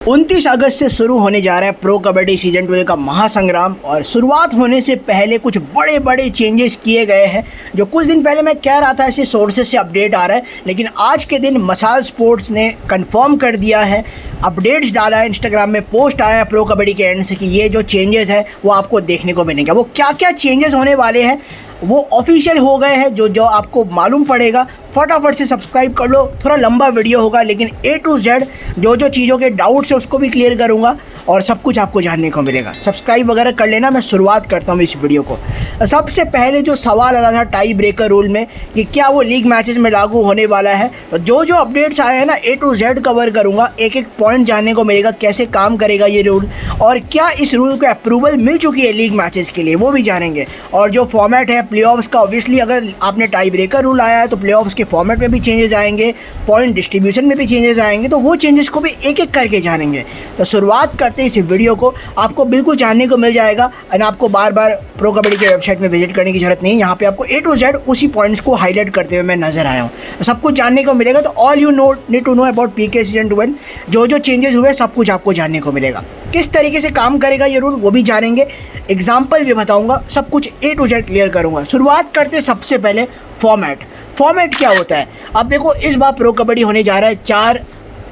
29 अगस्त से शुरू होने जा रहा है प्रो कबड्डी सीजन 12 का महासंग्राम। और शुरुआत होने से पहले कुछ बड़े बड़े चेंजेस किए गए हैं जो कुछ दिन पहले मैं कह रहा था, ऐसे सोर्सेज से अपडेट आ रहा है, लेकिन आज के दिन मसाल स्पोर्ट्स ने कंफर्म कर दिया है, अपडेट्स डाला है, इंस्टाग्राम में पोस्ट आया है प्रो कबड्डी के एंड से कि ये जो चेंजेस है वो आपको देखने को मिलेंगे। वो क्या क्या चेंजेस होने वाले हैं वो ऑफिशियल हो गए हैं, जो आपको मालूम पड़ेगा। फटाफट से सब्सक्राइब कर लो, थोड़ा लंबा वीडियो होगा लेकिन A to Z जो चीज़ों के डाउट्स है उसको भी क्लियर करूँगा और सब कुछ आपको जानने को मिलेगा। सब्सक्राइब वगैरह कर लेना। मैं शुरुआत करता हूँ इस वीडियो को। सबसे पहले जो सवाल आ रहा था टाई ब्रेकर रूल में कि क्या वो लीग मैचेस में लागू होने वाला है, तो जो अपडेट्स आए हैं ना A to Z कवर करूँगा, एक एक पॉइंट जानने को मिलेगा कैसे काम करेगा ये रूल और क्या इस रूल को अप्रूवल मिल चुकी है लीग मैचेस के लिए वो भी जानेंगे। और जो फॉर्मेट है प्लेऑफ्स का, ऑब्वियसली अगर आपने टाई ब्रेकर रूल आया है तो प्लेऑफ्स के फॉर्मेट में भी चेंजेस आएंगे, पॉइंट डिस्ट्रीब्यूशन में भी चेंजेस आएंगे, तो वो चेंजेस को भी एक एक करके जानेंगे। तो शुरुआत करते हैं इस वीडियो को, आपको बिल्कुल जानने को मिल जाएगा और आपको बार बार प्रो कबड्डी के वेबसाइट में विजिट करने की जरूरत नहीं है। यहाँ पे आपको A to Z उसी पॉइंट्स को हाईलाइट करते हुए मैं नजर आया हूँ, तो सब कुछ जानने को मिलेगा। तो all you need to know about PK season 12, जो चेंजेस हुए सब कुछ आपको जानने को मिलेगा। किस तरीके से काम करेगा ये रूल वो भी जानेंगे, एग्जाम्पल भी बताऊंगा, सब कुछ A to Z क्लियर करूंगा। शुरुआत करते सबसे पहले फॉर्मेट क्या होता है। अब देखो इस बार प्रो कबड्डी होने जा रहा है 4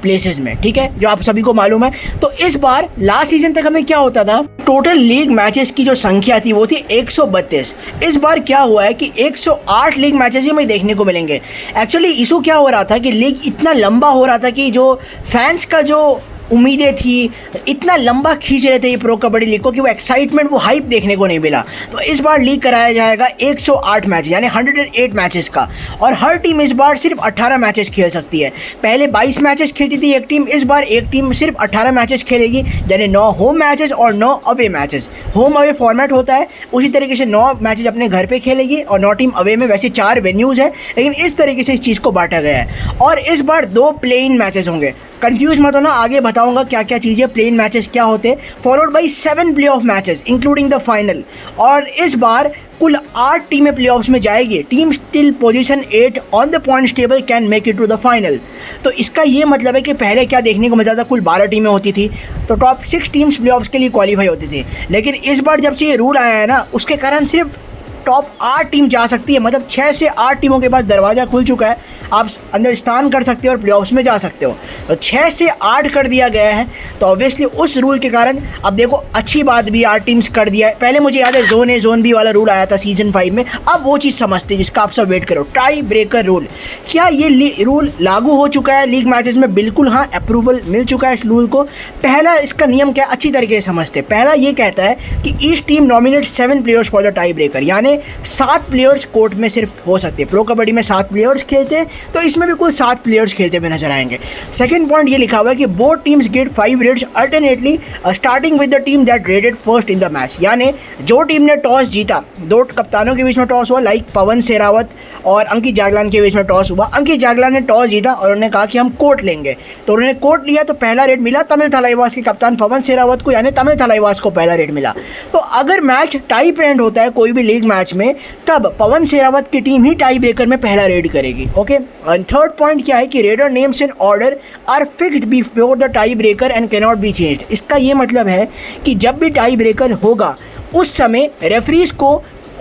प्लेसेस में, ठीक है, जो आप सभी को मालूम है। तो इस बार लास्ट सीजन तक हमें क्या होता था, टोटल लीग मैचेस की जो संख्या थी वो थी 132। इस बार क्या हुआ है कि 108 लीग मैचेस ही हमें देखने को मिलेंगे। एक्चुअली इशू क्या हो रहा था कि लीग इतना लंबा हो रहा था कि जो फैंस का जो उम्मीदें थी इतना लंबा खींच रहे थे ये प्रो कबड्डी लीग को कि वो एक्साइटमेंट, वो हाइप देखने को नहीं मिला। तो इस बार लीग कराया जाएगा 108 मैच यानी 108 मैचेस का, और हर टीम इस बार सिर्फ 18 मैचेस खेल सकती है। पहले 22 मैचेस खेलती थी एक टीम, इस बार एक टीम सिर्फ 18 मैचेस खेलेगी, यानी 9 होम मैचेस और 9 away matches. Home away format होता है, उसी तरीके से 9 मैचेस अपने घर पे खेलेगी और 9 टीम अवे में। वैसे 4 वेन्यूज़ है लेकिन इस तरीके से इस चीज़ को बांटा गया है। और इस बार 2 प्लेइन मैचेस होंगे, कंफ्यूज मत होना, आगे बताऊंगा क्या क्या चीज़ें। प्लेन मैचेस क्या होते हैं, followed by 7 playoff matches including the final. और इस बार कुल 8 टीमें प्लेऑफ्स में जाएगी। Team still position 8 on the points table can make it to the final. तो इसका ये मतलब है कि पहले क्या देखने को मिलता था, कुल 12 टीमें होती थी, तो टॉप 6 टीम्स प्लेऑफ्स के लिए क्वालिफाई होती थी। लेकिन इस बार जब से ये रूल आया है ना, उसके कारण सिर्फ टॉप 8 टीम जा सकती है। मतलब 6 से 8 टीमों के पास दरवाज़ा खुल चुका है, आप अंदर स्थान कर सकते हो और प्लेऑफ्स में जा सकते हो। तो 6 से 8 कर दिया गया है, तो ऑब्वियसली उस रूल के कारण अब देखो अच्छी बात भी 8 टीम्स कर दिया है। पहले मुझे याद है जोन A जोन B वाला रूल आया था सीजन 5 में, अब वो चीज़ समझते जिसका आप सब वेट करो, टाई ब्रेकर रूल। क्या ये रूल लागू हो चुका है लीग मैचेस में? बिल्कुल हाँ, अप्रूवल मिल चुका है इस रूल को। पहला इसका नियम क्या है अच्छी तरीके से समझते। पहला ये कहता है कि each team nominate 7 players for the tie breaker, यानी 7 प्लेयर्स कोर्ट में सिर्फ हो सकते हैं। प्रो कबड्डी में 7 प्लेयर्स खेलते हैं, तो इसमें भी कुल 7 प्लेयर्स खेलते हुए नजर आएंगे। सेकंड पॉइंट ये लिखा हुआ है कि both teams get 5 raids alternately starting with the team that raided first in the match. यानी जो टीम ने टॉस जीता, 2 कप्तानों के बीच में टॉस हुआ, लाइक पवन सेहरावत और अंकित जागलान के बीच में टॉस हुआ। अंकित जागलान ने टॉस जीता और उन्होंने कहा कि हम कोर्ट लेंगे, तो उन्होंने कोर्ट लिया, तो पहला रेड मिला तमिल थलाइवास के कप्तान पवन सेहरावत को, यानी तमिल थलाइवास को पहला रेड मिला। तो अगर मैच टाई पे एंड होता है कोई भी लीग मैच में, तब पवन सेहरावत की टीम ही टाई ब्रेकर में पहला रेड करेगी। ओके। एंड थर्ड पॉइंट क्या है कि raider names and order are fixed before the tie breaker and can not be changed. इसका ये मतलब है कि जब भी टाई ब्रेकर होगा उस समय रेफरीज को,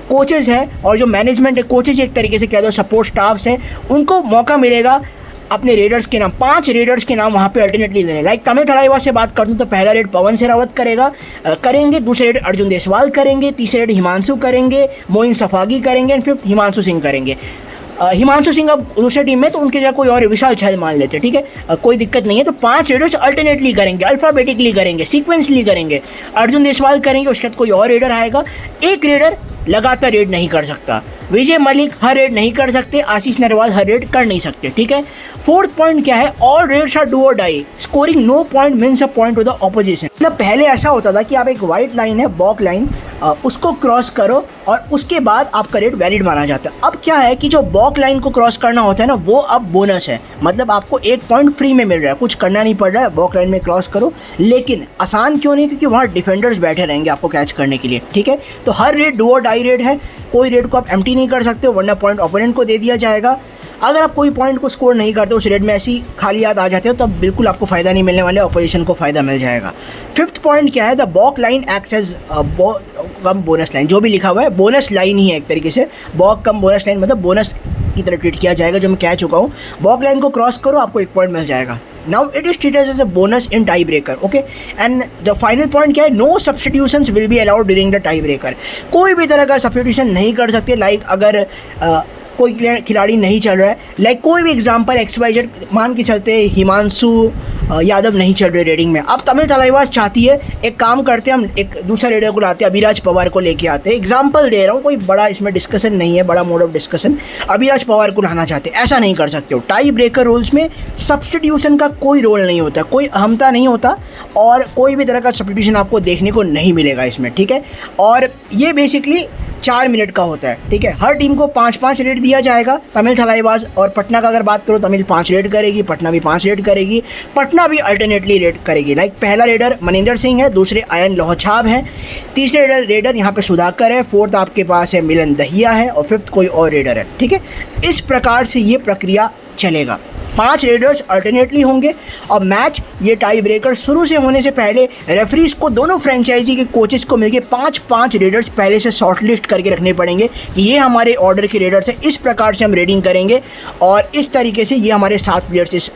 कोचेज हैं और जो मैनेजमेंट है, कोचेज एक तरीके से कह दो सपोर्ट स्टाफ्स हैं, उनको मौका मिलेगा अपने रेडर्स के नाम, 5 रेडर्स के नाम वहाँ पे अल्टरनेटली लेने। लाइक तमिल थलाइवास से बात करते हैं तो पहला रेड पवन सेहरावत करेंगे, दूसरे रेड अर्जुन देसवाल करेंगे, तीसरे रेड हिमांशु करेंगे, मोइन सफागी करेंगे एंड 5th हिमांशु सिंह करेंगे। हिमांशु सिंह अब दूसरे टीम में, तो उनके जगह कोई और विशाल छल मान लेते हैं, ठीक है, कोई दिक्कत नहीं है। तो 5 रेडर्स अल्टरनेटली करेंगे, अल्फ़ाबेटिकली करेंगे, सीक्वेंसली करेंगे। अर्जुन देसवाल करेंगे, उसके बाद कोई और रेडर आएगा। एक रेडर लगातार रेड नहीं कर सकता, विजय मलिक हर रेड नहीं कर सकते, आशीष नरवाल हर रेड कर नहीं सकते, ठीक है। फोर्थ पॉइंट क्या है, all raids are do or die, scoring no point means a point to the opposition. मतलब पहले ऐसा होता था कि आप एक वाइट लाइन है, बॉक लाइन, उसको क्रॉस करो और उसके बाद आपका रेड वैलिड माना जाता है। अब क्या है कि जो बॉक लाइन को क्रॉस करना होता है ना, वो अब बोनस है, मतलब आपको 1 पॉइंट फ्री में मिल रहा है, कुछ करना नहीं पड़ रहा है, बॉक लाइन में क्रॉस करो। लेकिन आसान क्यों नहीं, क्योंकि वहाँ डिफेंडर्स बैठे रहेंगे आपको कैच करने के लिए, ठीक है। तो हर red do or die red है, कोई रेड को आप एम्प्टी नहीं कर सकते हो वरना पॉइंट ओपोनेंट को दे दिया जाएगा। अगर आप कोई पॉइंट को स्कोर नहीं करते, उस रेड में ऐसी खाली हाथ आ जाते हो, तब बिल्कुल आपको फ़ायदा नहीं मिलने वाला, अपोजिशन को फ़ायदा मिल जाएगा। फिफ्थ पॉइंट क्या है, the baulk line acts as cum bonus line. जो भी लिखा हुआ है बोनस लाइन ही है एक तरीके से, बॉक कम बोनस लाइन मतलब बोनस की तरह ट्रीट किया जाएगा, जो मैं कह चुका हूँ। बॉक लाइन को क्रॉस करो, आपको 1 पॉइंट मिल जाएगा। Now it is treated as a bonus in tie breaker, okay. And the final point क्या है, no substitutions will be allowed during the tie breaker. कोई भी तरह का सब्स्टिट्यूशन नहीं कर सकते। लाइक अगर कोई खिलाड़ी नहीं चल रहा है, लाइक कोई भी एग्जांपल XYZ मान के चलते हिमांशु यादव नहीं चल रहे रेडिंग में, अब तमिल तलाईवास चाहती है एक काम करते हैं, हम एक दूसरा रेडर को लाते हैं, अभिराज पवार को लेके आते हैं। एग्जांपल दे रहा हूँ, कोई बड़ा इसमें डिस्कशन नहीं है, बड़ा mode of discussion. Abhiraj Pawar को लाना चाहते हैं, ऐसा नहीं कर सकते हो। टाई ब्रेकर रूल्स में सब्स्टिट्यूशन का कोई रोल नहीं होता, कोई अहमता नहीं होता, और कोई भी तरह का सब्स्टिट्यूशन आपको देखने को नहीं मिलेगा इसमें, ठीक है। और ये बेसिकली 4 मिनट का होता है, ठीक है। हर टीम को 5-5 रेड दिया जाएगा। तमिल थलाईवास और पटना का अगर बात करो, तमिल 5 रेड करेगी, पटना भी 5 रेड करेगी, पटना भी अल्टरनेटली रेड करेगी। लाइक पहला रेडर मनिंदर सिंह है, दूसरे आयन लोहछाप है, तीसरे रेडर यहाँ पे सुधाकर है, फोर्थ आपके पास है मिलन दहिया है, और फिफ्थ कोई और रेडर है, ठीक है। इस प्रकार से ये प्रक्रिया चलेगा। 5 रेडर्स अल्टरनेटली होंगे, और मैच ये टाई ब्रेकर शुरू से होने से पहले रेफरीज को दोनों फ्रेंचाइजी के कोचेस को मिलके 5-5 रेडर्स पहले से शॉर्टलिस्ट करके रखने पड़ेंगे कि ये हमारे ऑर्डर के रेडर्स हैं, इस प्रकार से हम रेडिंग करेंगे, और इस तरीके से ये हमारे 7 प्लेयर्स इस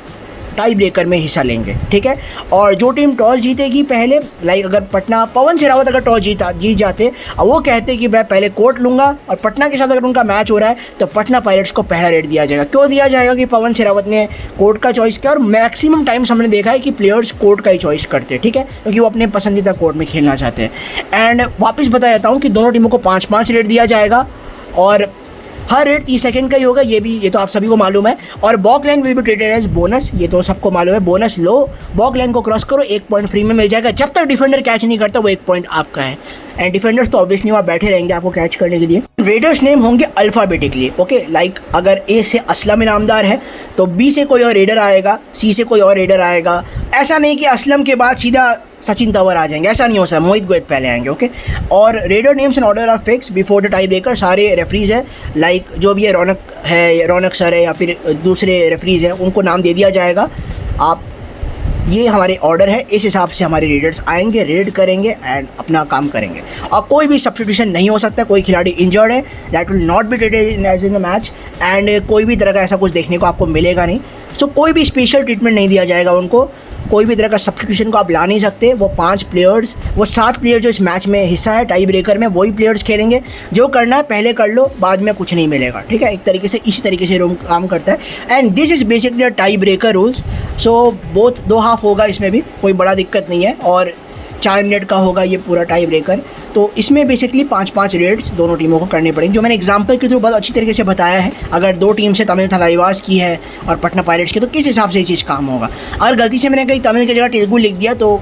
टाई ब्रेकर में हिस्सा लेंगे, ठीक है। और जो टीम टॉस जीतेगी पहले, लाइक अगर पटना पवन शेरावत अगर टॉस जीत जाते और वो कहते कि मैं पहले कोर्ट लूँगा, और पटना के साथ अगर उनका मैच हो रहा है तो पटना पायरेट्स को पहला रेड दिया जाएगा। क्यों दिया जाएगा कि पवन शेरावत ने कोर्ट का चॉइस किया, और मैक्सिमम टाइम्स हमने देखा है कि प्लेयर्स कोर्ट का ही चॉइस करते हैं, ठीक है, क्योंकि वो अपने पसंदीदा कोर्ट में खेलना चाहते हैं। एंड वापस बता देता हूँ कि दोनों टीमों को 5-5 रेड दिया जाएगा, और हर रेड 30 सेकंड का ही होगा, ये तो आप सभी को मालूम है। और baulk line will be treated as bonus, ये तो सबको मालूम है। बोनस लो, बॉक लाइन को क्रॉस करो, 1 पॉइंट फ्री में मिल जाएगा। जब तक डिफेंडर कैच नहीं करता वो 1 पॉइंट आपका है। एंड डिफेंडर्स तो ऑब्वियसली वहाँ बैठे रहेंगे आपको कैच करने के लिए। रेडर्स नेम होंगे अल्फ़ाबेटिकली, ओके। लाइक अगर ए से असलम इनामदार है तो बी से कोई और रेडर आएगा, सी से कोई और रेडर आएगा। ऐसा नहीं कि असलम के बाद सीधा सचिन तंवर आ जाएंगे, ऐसा नहीं हो सकता, मोहित गोयत पहले आएंगे, ओके। और raider names and order are fix before the tie breaker. सारे रेफरीज हैं, लाइक जो भी है, रौनक सर है या फिर दूसरे रेफरीज हैं, उनको नाम दे दिया जाएगा। आप ये हमारे ऑर्डर है, इस हिसाब से हमारे रेडर्स आएंगे, रेड करेंगे एंड अपना काम करेंगे। और कोई भी सब्स्टिट्यूशन नहीं हो सकता। कोई खिलाड़ी इंजर्ड है, that will not be treated as in the match, and कोई भी तरह का ऐसा कुछ देखने को आपको मिलेगा नहीं। सो कोई भी स्पेशल ट्रीटमेंट नहीं दिया जाएगा उनको, कोई भी तरह का सब्स्टिट्यूशन को आप ला नहीं सकते। वो 5 प्लेयर्स, वो 7 प्लेयर जो इस मैच में हिस्सा है टाई ब्रेकर में, वही प्लेयर्स खेलेंगे। जो करना है पहले कर लो, बाद में कुछ नहीं मिलेगा, ठीक है। एक तरीके से इसी तरीके से रूम काम करता है। And this is basically tie breaker rules. So both 2 half होगा, इसमें भी कोई बड़ा दिक्कत नहीं है, और 4 मिनट का होगा ये पूरा टाई ब्रेकर। तो इसमें बेसिकली 5-5 रेड्स दोनों टीमों को करने पड़ेंगे, जो मैंने एग्जांपल के थ्रू बहुत अच्छी तरीके से बताया है। अगर 2 टीम से तमिल थलाईवास की है और पटना पायरेट्स की, तो किस हिसाब से ये चीज़ काम होगा। अगर गलती से मैंने कहीं तमिल की जगह तेलुगु लिख दिया तो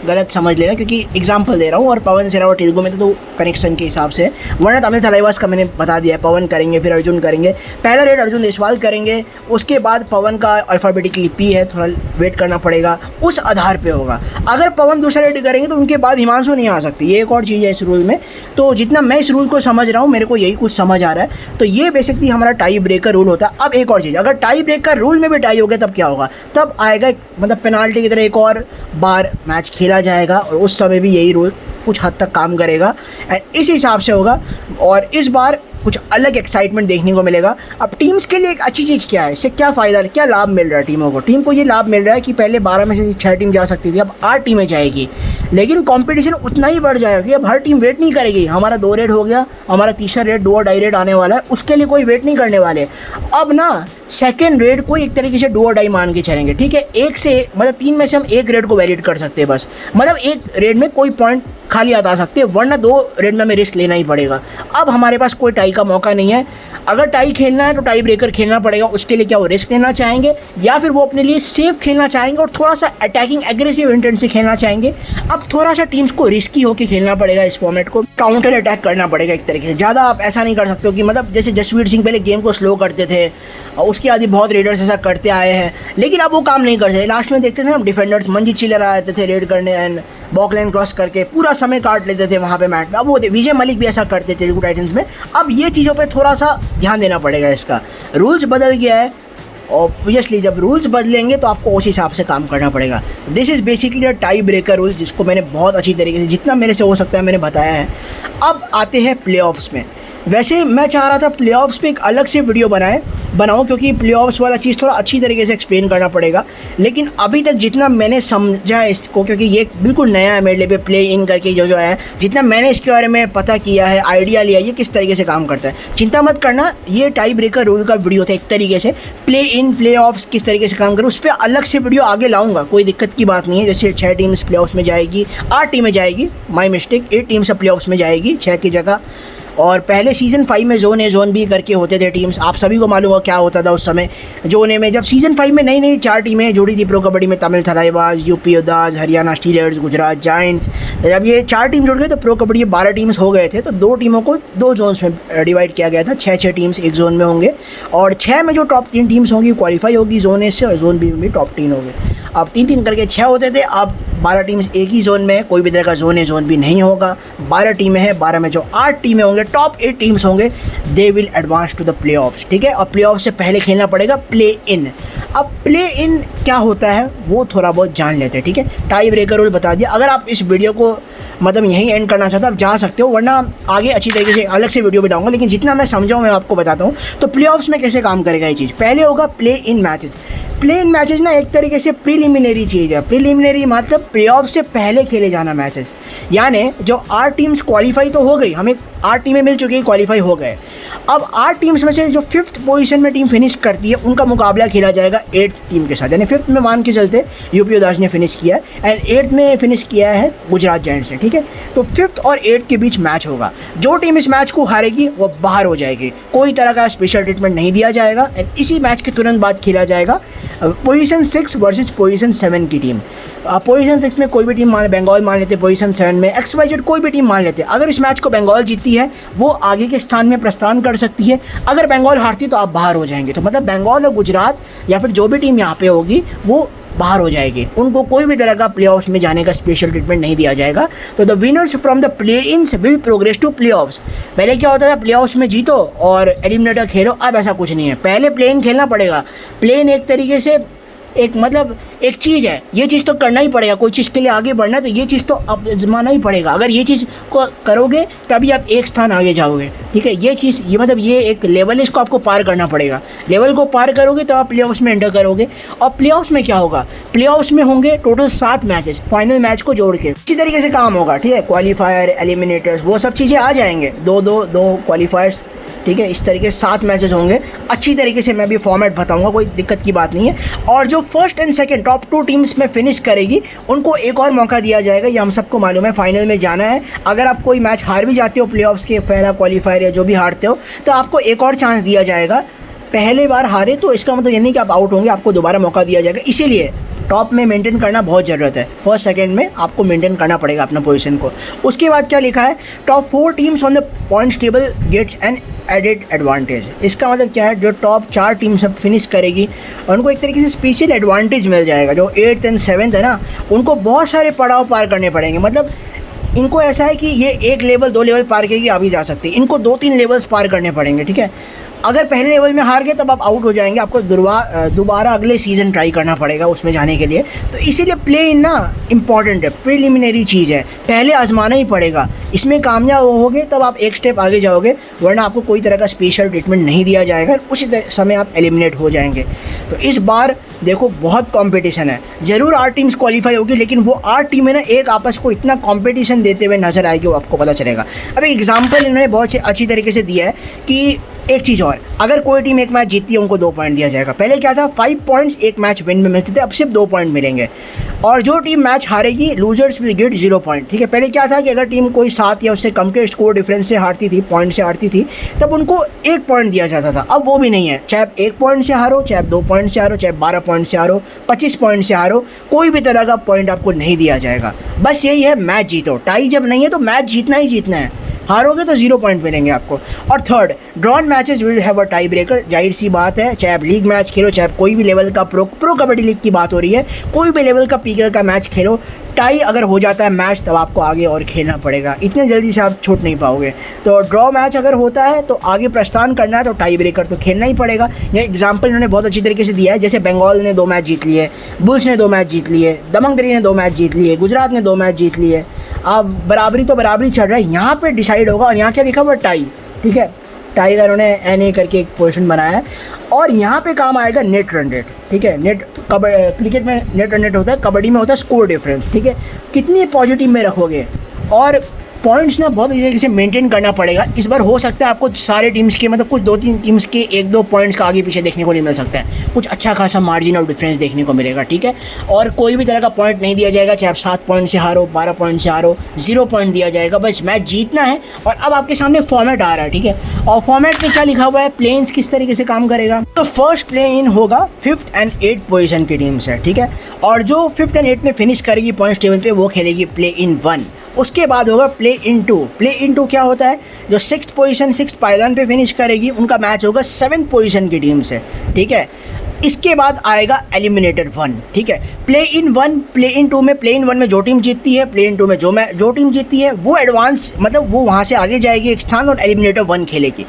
गलत समझ लेना, क्योंकि एग्जांपल दे रहा हूँ, और पवन शेरावत तेलुगु में तो कनेक्शन के हिसाब से, वरना तमिल थलाईवास का मैंने बता दिया है। पवन करेंगे, फिर अर्जुन करेंगे, पहला रेड अर्जुन देशवाल करेंगे, उसके बाद पवन का अल्फ़ाबेटिकली पी है, थोड़ा वेट करना पड़ेगा, उस आधार पे होगा। अगर पवन दूसरा रेड करेंगे तो उनके बाद हिमांशु नहीं आ सकती, ये एक और चीज़ है इस रूल में। तो जितना मैं इस रूल को समझ रहा हूँ, मेरे को यही कुछ समझ आ रहा है। तो ये बेसिकली हमारा टाई ब्रेकर रूल होता है। अब एक और चीज़, अगर टाई ब्रेकर रूल में भी टाई हो गया तब क्या होगा, तब आएगा मतलब पेनाल्टी की तरह एक और बार मैच खेला जाएगा, और उस समय भी यही रूल कुछ हद तक काम करेगा, एंड इस हिसाब से होगा। और इस बार कुछ अलग एक्साइटमेंट देखने को मिलेगा। अब टीम्स के लिए एक अच्छी चीज़ क्या है, इससे क्या फ़ायदा, क्या लाभ मिल रहा है टीमों को। टीम को ये लाभ मिल रहा है कि पहले 12 में से 6 टीम जा सकती थी, अब 8 टीमें जाएगी, लेकिन कंपटीशन उतना ही बढ़ जाएगा कि अब हर टीम वेट नहीं करेगी। हमारा 2 रेड हो गया, हमारा तीसरा रेड 2 और डाई रेड आने वाला है, उसके लिए कोई वेट नहीं करने वाले। अब ना सेकेंड रेड को एक तरीके से 2 और डाई मान के चलेंगे, ठीक है। एक से मतलब 3 में से हम 1 रेड को वैलिड कर सकते हैं बस, मतलब 1 रेड में कोई पॉइंट खाली आ सकते हैं, वरना 2 रेड में हमें रिस्क लेना ही पड़ेगा। अब हमारे पास कोई टाई का मौका नहीं है। अगर टाई खेलना है तो टाई ब्रेकर खेलना पड़ेगा। उसके लिए क्या वो रिस्क लेना चाहेंगे, या फिर वो अपने लिए सेफ खेलना चाहेंगे और थोड़ा सा अटैकिंग एग्रेसिव इंटेंट से खेलना चाहेंगे। अब थोड़ा सा टीम्स को रिस्की होकर खेलना पड़ेगा, इस फॉर्मेट को काउंटर अटैक करना पड़ेगा एक तरीके से। ज़्यादा आप ऐसा नहीं कर सकते हो कि मतलब जैसे जसवीर सिंह पहले गेम को स्लो करते थे, उसके बाद बहुत रेडर्स ऐसा करते आए हैं, लेकिन अब वो काम नहीं करते। लास्ट में देखते थे ना डिफेंडर्स, मंजीत चिल्लर आते थे रेड करने, एंड बॉक लाइन क्रॉस करके पूरा समय काट लेते थे वहाँ पे मैच में। अब वो विजय मलिक भी ऐसा करते थे तेलुगु टाइटंस में। अब ये चीज़ों पे थोड़ा सा ध्यान देना पड़ेगा, इसका रूल्स बदल गया है। ऑब्वियसली जब रूल्स बदलेंगे तो आपको उस हिसाब से काम करना पड़ेगा। This is basically a tie breaker rule, जिसको मैंने बहुत अच्छी तरीके से जितना मेरे से हो सकता है मैंने बताया है। अब आते हैं प्लेऑफ्स में। वैसे मैं चाह रहा था प्लेऑफ्स पे एक अलग से वीडियो बनाऊं क्योंकि प्लेऑफ्स वाला चीज़ थोड़ा अच्छी तरीके से एक्सप्लेन करना पड़ेगा, लेकिन अभी तक जितना मैंने समझा इसको, क्योंकि ये बिल्कुल नया है मेरे लिए, प्ले इन करके जो है, जितना मैंने इसके बारे में पता किया है, आइडिया लिया ये किस तरीके से काम करता है, चिंता मत करना। ये टाई ब्रेकर रूल का वीडियो था एक तरीके से। प्ले इन प्ले ऑफ्स किस तरीके से काम करें उस पर अलग से वीडियो आगे लाऊंगा, कोई दिक्कत की बात नहीं है। जैसे 6 टीम्स प्ले ऑफ्स में जाएगी, 8 टीमें जाएगी, my mistake, 8 teams play offs में जाएगी 6 की जगह। और पहले सीज़न 5 में जोन ए जोन बी करके होते थे टीम्स, आप सभी को मालूम हो क्या होता था उस समय। जोन ए में जब सीज़न 5 में नई नई 4 टीमें जुड़ी थी प्रो कबड्डी में, तमिल थराईवाज, यूपी उदास, हरियाणा स्टीलर्स, गुजरात जायंट्स, जब ये 4 टीम जुड़ गए तो प्रो कबड्डी 12 टीम्स हो गए थे। तो 2 टीमों को 2 जोन्स में डिवाइड किया गया था, 6 टीम्स एक जोन में होंगे, और 6 में जो टॉप 3 टीम्स होंगी क्वालिफाई होगी जोन ए से, और जोन बी में भी टॉप 3 होंगे। अब 3-3 करके 6 होते थे, अब 12 टीम्स एक ही जोन में है, कोई भी तरह का जोन ए जोन बी नहीं होगा। 12 टीमें हैं, 12 में जो 8 टीमें होंगे, टॉप 8 टीम्स होंगे, they will advance to the playoffs, ठीक है। और प्ले ऑफ से पहले खेलना पड़ेगा प्ले इन। अब प्ले इन क्या होता है वो थोड़ा बहुत जान लेते हैं, ठीक है। टाई ब्रेकर रूल बता दिया। अगर आप इस वीडियो को मतलब यहीं एंड करना चाहते हो आप जा सकते हो, वरना आगे अच्छी तरीके से अलग से वीडियो बताऊंगा, लेकिन जितना मैं समझाऊँ मैं आपको बताता हूँ। तो प्ले ऑफ्स में कैसे काम करेगा ये चीज़, पहले होगा play in matches. Play in matches ना एक तरीके से प्रीलिमिनरी चीज़ है। प्रीलिमिनरी मतलब प्ले ऑफ से पहले खेले जाना मैचेस, यानी जो 8 टीम्स क्वालिफाई तो हो गई, हमें 8 टीमें मिल चुकी है, क्वालिफाई हो गए। अब 8 टीम्स में से जो 5th पोजीशन में टीम फिनिश करती है उनका मुकाबला खेला जाएगा 8th टीम के साथ। यानी 5th में मान के चलते यूपी उदास ने फिनिश किया है, एंड 8th में फिनिश किया है गुजरात जायंट्स ने, ठीक है। तो 5th और 8th के बीच मैच होगा। जो टीम इस मैच को हारेगी वो बाहर हो जाएगी, कोई तरह का स्पेशल ट्रीटमेंट नहीं दिया जाएगा। एंड इसी मैच के तुरंत बाद खेला जाएगा पोजीशन 6 वर्सेस पोजीशन 7 की टीम। पोजीशन 6 में कोई भी टीम बंगाल मान लेते, पोजीशन 7 में XYZ कोई भी टीम मान लेते। अगर इस मैच को बंगाल जीतती है वो आगे के स्थान में प्रस्थान कर सकती है, अगर बंगाल हारती तो आप बाहर हो जाएंगे। तो मतलब बंगाल और गुजरात या फिर जो भी टीम यहाँ पे होगी वो बाहर हो जाएगी, उनको कोई भी तरह का प्लेऑफ्स में जाने का स्पेशल ट्रीटमेंट नहीं दिया जाएगा। तो the winners from the play ins will progress to playoffs. पहले क्या होता था, प्लेऑफ्स में जीतो और एलिमिनेटर खेलो, अब ऐसा कुछ नहीं है। पहले प्ले इन खेलना पड़ेगा। प्ले इन एक तरीके से एक मतलब एक चीज़ है, ये चीज़ तो करना ही पड़ेगा। कोई चीज़ के लिए आगे बढ़ना है तो ये चीज़ तो अब आजमाना ही पड़ेगा। अगर ये चीज़ को करोगे तभी आप एक स्थान आगे जाओगे, ठीक है। ये चीज़ ये मतलब ये एक लेवल है, इसको आपको पार करना पड़ेगा। लेवल को पार करोगे तो आप प्लेऑफ्स में एंटर करोगे। और प्लेऑफ्स में क्या होगा, प्लेऑफ्स में होंगे टोटल 7 मैचेस, फाइनल मैच को जोड़ के इसी तरीके से काम होगा, ठीक है। क्वालिफायर, एलिमिनेटर्स, वो सब चीज़ें आ जाएंगे, 2 क्वालिफायर्स, ठीक है। इस तरीके से 7 मैचेस होंगे। अच्छी तरीके से मैं भी फॉर्मेट बताऊंगा, कोई दिक्कत की बात नहीं है। और जो first and second top 2 teams में फिनिश करेगी उनको एक और मौका दिया जाएगा। ये हम सबको मालूम है, फाइनल में जाना है। अगर आप कोई मैच हार भी जाते हो प्लेऑफ्स के, पहला क्वालिफायर या जो भी हारते हो, तो आपको एक और चांस दिया जाएगा। पहले बार हारे तो इसका मतलब ये नहीं कि आप आउट होंगे, आपको दोबारा मौका दिया जाएगा। इसीलिए टॉप में मेंटेन करना बहुत ज़रूरत है। फर्स्ट सेकंड में आपको मेंटेन करना पड़ेगा अपना पोजीशन को। उसके बाद क्या लिखा है, top 4 teams on the points table gets an added advantage. इसका मतलब क्या है, जो टॉप 4 टीम सब फिनिश करेगी उनको एक तरीके से स्पेशल एडवांटेज मिल जाएगा। जो 8th एंड 7th है ना, उनको बहुत सारे पड़ाव पार करने पड़ेंगे। मतलब इनको ऐसा है कि ये 1 लेवल 2 लेवल पार करके आगे जा सकते हैं, इनको 2-3 लेवल्स पार करने पड़ेंगे, ठीक है। अगर पहले लेवल में हार गए तब आप आउट हो जाएंगे, आपको दोबारा अगले सीज़न ट्राई करना पड़ेगा उसमें जाने के लिए। तो इसीलिए प्ले इन ना इम्पॉर्टेंट है, प्रीलिमिनरी चीज़ है, पहले आजमाना ही पड़ेगा। इसमें कामयाब होगे तब आप एक स्टेप आगे जाओगे, वरना आपको कोई तरह का स्पेशल ट्रीटमेंट नहीं दिया जाएगा, उसी समय आप एलिमिनेट हो जाएंगे। तो इस बार देखो बहुत कंपटीशन है, ज़रूर 8 टीम्स क्वालिफाई होगी, लेकिन वो 8 टीमें ना एक आपस को इतना कंपटीशन देते हुए नजर आएगी, वो आपको पता चलेगा। अब एक एग्जांपल इन्होंने बहुत अच्छी तरीके से दिया है कि एक चीज़ और, अगर कोई टीम एक मैच जीतती है उनको 2 पॉइंट दिया जाएगा। पहले क्या था, 5 पॉइंट्स एक मैच विन में मिलते थे, अब सिर्फ 2 पॉइंट मिलेंगे। और जो टीम मैच हारेगी लूजर्स विल गेट 0 पॉइंट, ठीक है। पहले क्या था कि अगर टीम कोई 7 या उससे कम के स्कोर डिफरेंस से हारती थी, पॉइंट से हारती थी, तब उनको 1 पॉइंट दिया जाता था। अब वो भी नहीं है, चाहे आप 1 पॉइंट से हारो, चाहे आप 2 पॉइंट से हारो, चाहे 12 पॉइंट से हारो, 25 पॉइंट से हारो, कोई भी तरह का पॉइंट आपको नहीं दिया जाएगा। बस यही है, मैच जीतो। टाई जब नहीं है तो मैच जीतना ही जीतना है। हारोगे तो 0 पॉइंट मिलेंगे आपको। और third, drawn matches will have a tie breaker. जाहिर सी बात है, चाहे आप लीग मैच खेलो, चाहे कोई भी लेवल का प्रो कबड्डी लीग की बात हो रही है, कोई भी लेवल का पीके का मैच खेलो, टाई अगर हो जाता है मैच तब आपको आगे और खेलना पड़ेगा, इतने जल्दी से आप छूट नहीं पाओगे। तो ड्रॉ मैच अगर होता है तो आगे प्रस्थान करना है तो टाई ब्रेकर तो खेलना ही पड़ेगा। ये एग्जांपल इन्होंने बहुत अच्छी तरीके से दिया है, जैसे बंगाल ने 2 मैच जीत लिए, बुल्स ने 2 मैच जीत लिए, दमंगदरी ने 2 मैच जीत लिए, गुजरात ने 2 मैच जीत लिए। अब बराबरी तो बराबरी चल रहा है, यहाँ पे डिसाइड होगा। और यहाँ क्या लिखा हुआ, टाई, ठीक है, टाई का इन्होंने NA करके एक पोजीशन बनाया है। और यहाँ पे काम आएगा नेट रन रेट, ठीक है। नेट क्रिकेट में नेट रन रेट होता है, कबड्डी में होता है स्कोर डिफरेंस, ठीक है। कितनी पॉजिटिव में रखोगे, और पॉइंट्स ना बहुत तरीके से मेंटेन करना पड़ेगा। इस बार हो सकता है आपको सारे टीम्स के, मतलब कुछ 2-3 टीम्स के 1-2 पॉइंट्स का आगे पीछे देखने को नहीं मिल सकता है, कुछ अच्छा खासा मार्जिन ऑफ डिफरेंस देखने को मिलेगा, ठीक है। और कोई भी तरह का पॉइंट नहीं दिया जाएगा, चाहे आप 7 पॉइंट से हारो, 12 पॉइंट से हारो, 0 पॉइंट दिया जाएगा, बस मैच जीतना है। और अब आपके सामने फॉर्मेट आ रहा है, ठीक है। और फॉर्मेट में क्या लिखा हुआ है, प्लेइंस किस तरीके से काम करेगा। तो फर्स्ट प्ले इन होगा 5th and 8th पोजीशन की टीम से, ठीक है। और जो 5th and 8th में फिनिश करेगी पॉइंट्स टेबल पे, वो खेलेगी प्ले इन 1। उसके बाद होगा प्ले इन 2। प्ले इन 2 क्या होता है, जो 6th पोजीशन 6th पायदान पे फिनिश करेगी, उनका मैच होगा 7th पोजीशन की टीम से, ठीक है। इसके बाद आएगा एलिमिनेटर 1, ठीक है। प्ले इन 1, प्ले इन 2 में, प्ले इन 1 में जो टीम जीतती है, प्ले इन 2 में जो टीम जीतती है वो एडवांस, मतलब वो वहाँ से आगे जाएगी एक स्थान, और एलिमिनेटर 1 खेलेगी।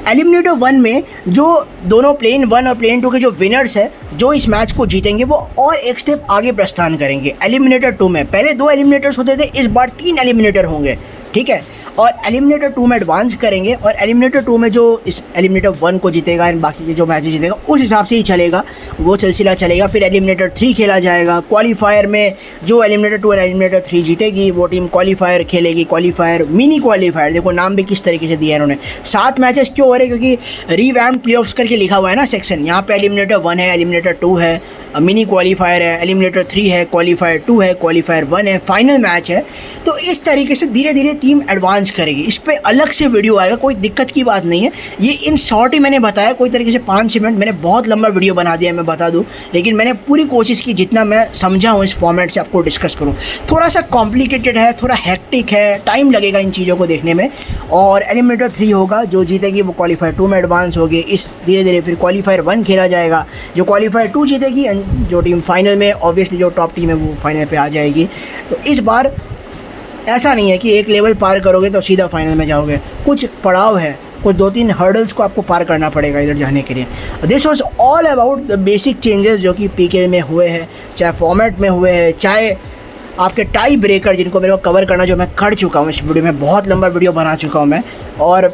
एलिमिनेटर 1 में जो दोनों प्ले इन 1 और प्ले इन 2 के जो विनर्स है, जो इस मैच को जीतेंगे, वो और एक स्टेप आगे प्रस्थान करेंगे। एलिमिनेटर 2 में पहले 2 एलिमिनेटर्स होते थे, इस बार 3 एलिमिनेटर होंगे, ठीक है। और एलिमिनेटर 2 में एडवांस करेंगे, और एलिमिनेटर 2 में जो इस एलिमिनेटर 1 को जीतेगा एंड बाकी के जो मैचेस जीतेगा, उस हिसाब से ही चलेगा, वो सिलसिला चलेगा। फिर एलिमिनेटर 3 खेला जाएगा। क्वालीफायर में जो एलिमिनेटर 2 और एलिमिनेटर 3 जीतेगी, वो टीम क्वालीफायर खेलेगी। क्वालीफायर, मिनी क्वालीफायर, देखो नाम भी किस तरीके से दिया है इन्होंने। 7 मैचेस क्यों हो रहे हैं, क्योंकि रीवैम्प प्लेऑफ्स करके लिखा हुआ है ना सेक्शन। यहाँ पे एलिमिनेटर 1 है, एलिमिनेटर 2 है, मिनी क्वालीफायर है, एलिमिनेटर 3 है, क्वालीफायर 2 है, क्वालीफायर 1 है, फाइनल मैच है। तो इस तरीके से धीरे धीरे टीम एडवांस करेगी। इस पे अलग से वीडियो आएगा, कोई दिक्कत की बात नहीं है। ये इन शॉर्ट ही मैंने बताया, कोई तरीके से 5-6 मिनट, मैंने बहुत लंबा वीडियो बना दिया मैं बता दूं, लेकिन मैंने पूरी कोशिश की जितना मैं समझा हूँ इस फॉर्मेट से आपको डिस्कस करूँ। थोड़ा सा कॉम्प्लिकेटेड है, थोड़ा हेक्टिक है, टाइम लगेगा इन चीज़ों को देखने में। और एलिमिनेटर 3 होगा, जो जीतेगी वो क्वालीफायर 2 में एडवांस होगी। इस धीरे धीरे फिर क्वालीफायर 1 खेला जाएगा, जो क्वालीफायर 2 जीतेगी, जो टीम फाइनल में, ऑब्वियसली जो टॉप टीम है वो फाइनल पे आ जाएगी। तो इस बार ऐसा नहीं है कि एक लेवल पार करोगे तो सीधा फाइनल में जाओगे, कुछ पड़ाव है, कुछ 2-3 हर्डल्स को आपको पार करना पड़ेगा इधर जाने के लिए। This was all about the basic changes जो कि पीके में हुए हैं, चाहे फॉर्मेट में हुए हैं, चाहे आपके टाई ब्रेकर, जिनको मेरे को कवर करना जो मैं कर चुका हूँ इस वीडियो में, बहुत लंबा वीडियो बना चुका हूँ मैं। और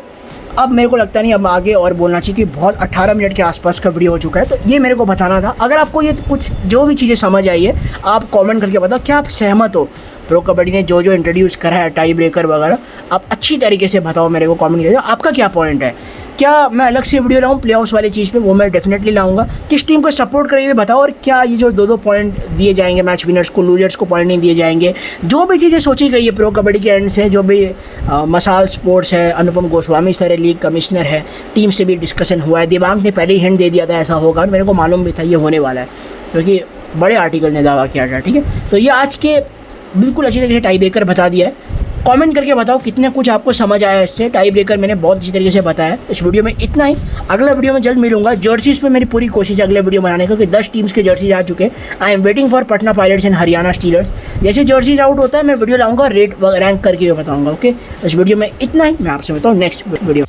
अब मेरे को लगता नहीं अब आगे और बोलना चाहिए, कि बहुत 18 मिनट के आसपास का वीडियो हो चुका है। तो ये मेरे को बताना था। अगर आपको ये कुछ जो भी चीज़ें समझ आई है, आप कमेंट करके बताओ, क्या आप सहमत हो प्रो कबड्डी ने जो इंट्रोड्यूस करा है, टाई ब्रेकर वगैरह, आप अच्छी तरीके से बताओ मेरे को, कमेंट करके आपका क्या पॉइंट है। क्या मैं अलग से वीडियो लाऊं प्लेऑफ्स वाली चीज़ पे, वो मैं डेफिनेटली लाऊंगा। किस टीम को सपोर्ट करेंगे बताओ, और क्या ये जो 2-2 पॉइंट दिए जाएंगे मैच विनर्स को, लूजर्स को पॉइंट नहीं दिए जाएंगे। जो भी चीज़ें सोची गई है प्रो कबड्डी के एंड से, जो भी मसाल स्पोर्ट्स है, अनुपम गोस्वामी सर है, लीग कमिश्नर है, टीम से भी डिस्कशन हुआ है। दिबांग ने पहले ही हिंट दे दिया था ऐसा होगा, और मेरे को मालूम भी था ये होने वाला है, क्योंकि बड़े आर्टिकल ने दावा किया था, ठीक है। तो ये आज के बिल्कुल अच्छी तरीके से टाई ब्रेकर बता दिया है। कमेंट करके बताओ कितने कुछ आपको समझ आया इससे। टाई ब्रेकर मैंने बहुत अच्छी तरीके से बताया। इस वीडियो में इतना ही, अगला वीडियो में जल्द मिलूंगा। जर्सीज पे मेरी पूरी कोशिश है अगले वीडियो बनाने का, क्योंकि 10 टीम्स के जर्सीज आ चुके हैं। I am waiting for Patna pilots and Haryana stealers. जैसे जर्सीज आउट होता है मैं वीडियो लाऊंगा, रेट रैंक करके भी बताऊंगा। ओके, इस वीडियो में इतना ही, मैं आपसे बताऊँ नेक्स्ट वीडियो।